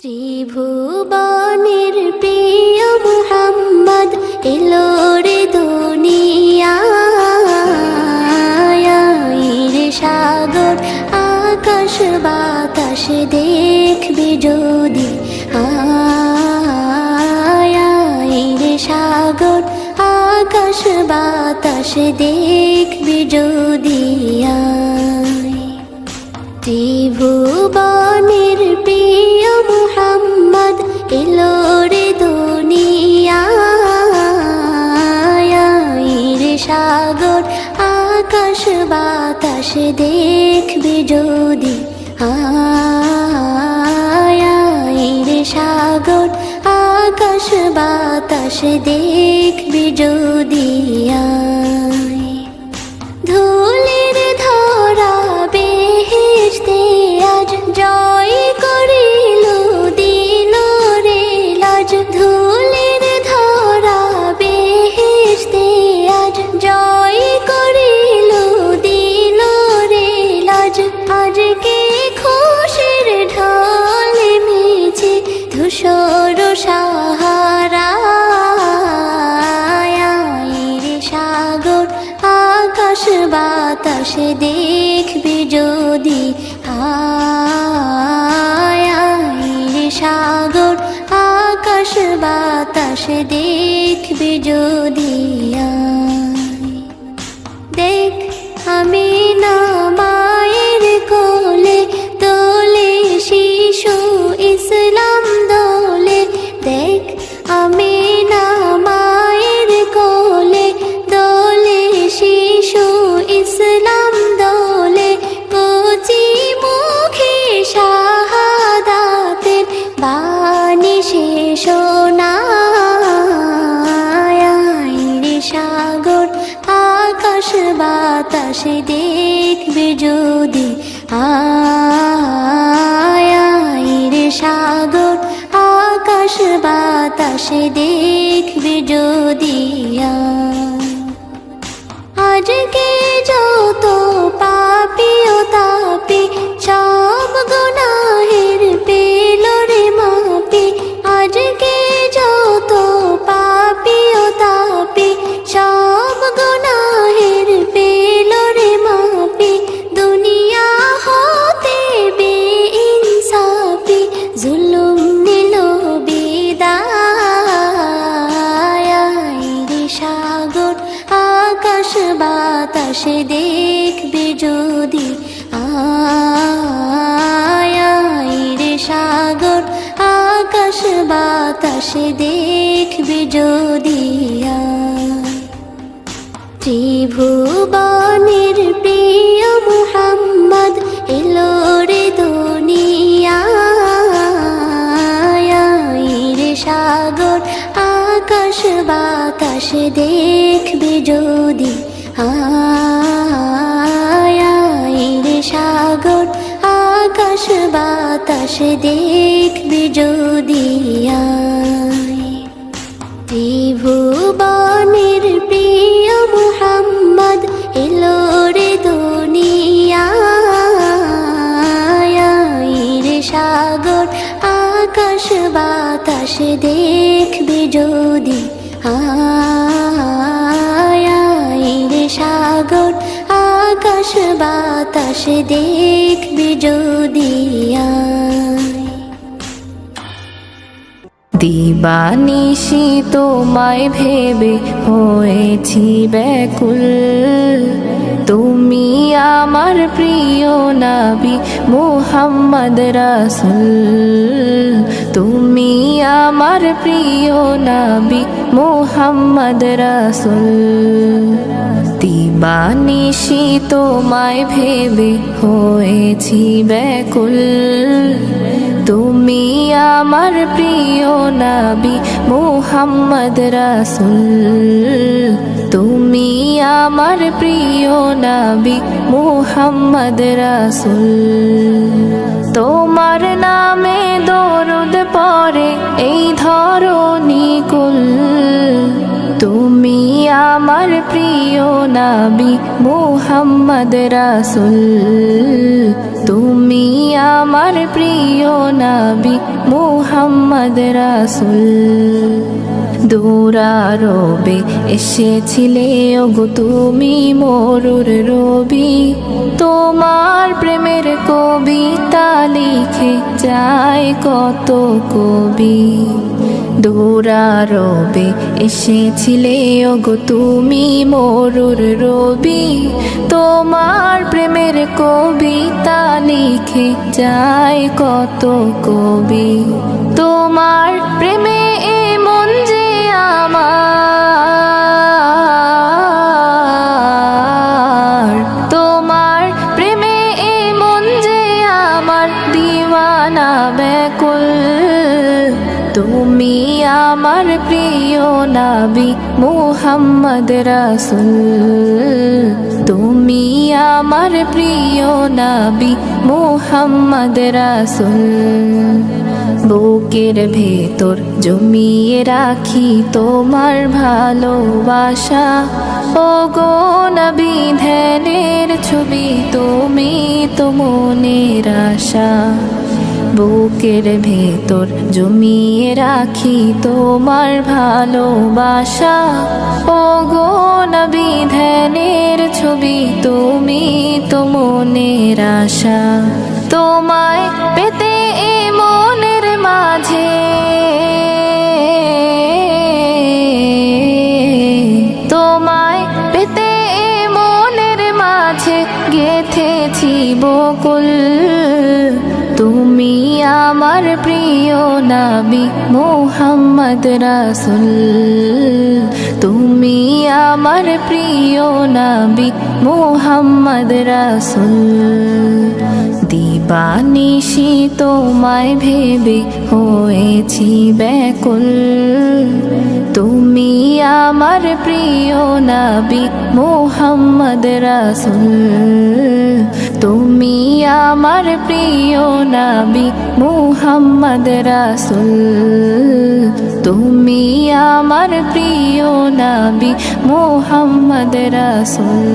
ত্রিভুবনের প্রিয় মুহাম্মদ এলো রে দুনিয়ায়, রে সাগর আকাশ বাতাস দেখবি যদি, রে সাগর আকাশ বাতাস দেখবি যদি। ত্রিভুবনের প্রিয় মুহাম্মদ এলো রে দুনিয়ায়, রে সাগর আকাশ বাতাস দেখবি যদি, রে সাগর আকাশ বাতাস দেখবি যদি। ধুলির ধরা বেহেশতে আজ জয় করিল দিল রে লাজ, ধুলির ধরা বেহেশতে আজ জয় করিল দিল রে লাজ। আজকে খুশির ঢল মিছে ধূসর সাহারা, রে সাগর আকাশ বাতাস দেখবি যদি, রে সাগর আকাশ বাতাস দেখবি যদি। দেখ আমি না মায়ের কোলে দোলে শিশু ইসলাম দোলে, দেখ আমি না মায়ের কোলে দোলে শিশু ইসলাম দোলে। কচি মুখে শাহাদাতের বাণী সে শোনায়, রে সাগর আকাশ বাতাস দেখবি যদি, রে সাগর আকাশ বাতাস দেখবি যদি। আজকে যত পাপী ও তাপী সব গুনাহের পেল রে মাপি, আজকে যত পাপী ও তাপী সব গুনাহের পেল রে মাপি। দুনিয়া হতে বেইনসাফি জুলুম নিল বিদায়, রে সাগর আকাশ বাতাস দেখবি যদি, রে সাগর আকাশ বাতাস দেখবি যদি। ত্রিভুবনের প্রিয় মুহাম্মদ এলো রে দুনিয়ায়, রে সাগর আকাশ বাতাস দেখবি যদি, রে সাগর আকাশ বাতাস দেখবি যদি। ত্রিভুবনের প্রিয় মুহাম্মদ এলো রে দুনিয়ায়, রে সাগর আকাশ বাতাস দেখবি যদি, রে সাগর আকাশ বাতাস দেখবি যদি। দিবানিশি তোমায় ভেবে হয়েছি ব্যাকুল, তুমি আমার প্রিয় নবী মুহাম্মদ রাসূল, তুমি আমার প্রিয় নবী মুহাম্মদ রাসূল। দিবানিশি তোমায় ভেবে হয়েছি ব্যাকুল, তুমি আমার প্রিয় নবী মুহাম্মদ রাসূল, তুমি আমার প্রিয় নবী মুহাম্মদ রাসূল। তোমার নামে দরুদ পড়ে এই ধরণী কুল, তুমি আমার প্রিয় নবী মুহাম্মদ রাসূল, তুমি আমার প্রিয় নবী মুহাম্মদ রাসূল দূরারবে এসেছিলে ওগো তুমি মরুর রবি তোমার প্রেমের কবিতা লিখে যায় কত কবি দূরারবে এসেছিলে ওগো তুমি মরুর রবি তোমার প্রেমের কবিতা লিখে যায় কত কবি তোমার প্রেমে মন যে আমার তোমার প্রেমে মন যে আমার দিওয়ানা ব্যাকুল তুমি আমার প্রিয় নবী মুহাম্মদ রাসূল তুমি আমার প্রিয় নবী মুহাম্মদ রাসূল বুকের ভেতর জমিয়ে রাখি তোমার ভালোবাসা ওগো নবী ধ্যানের ছবি তুমি তো মনের আশা বুকের ভেতর জমিয়ে রাখি তোমার ভালোবাসা ওগো নবী ধ্যানের ছবি তুমি তো মনের আশা তোমায় পেতে মনের মাঝে তোমায় পেতে মনের মাঝে গেথেছি বকুল তুমি আমার প্রিয় নবী মুহাম্মদ রাসূল তুমি আমার প্রিয় নবী মুহাম্মদ রাসূল দিবানিশি তোমায় ভেবে হয়েছি ব্যাকুল তুমি আমার প্রিয় নবী মুহাম্মদ রাসূল তুমি আমার প্রিয় নবী মুহাম্মদ রাসূল তুমি আমার প্রিয় নবী মুহাম্মদ রাসূল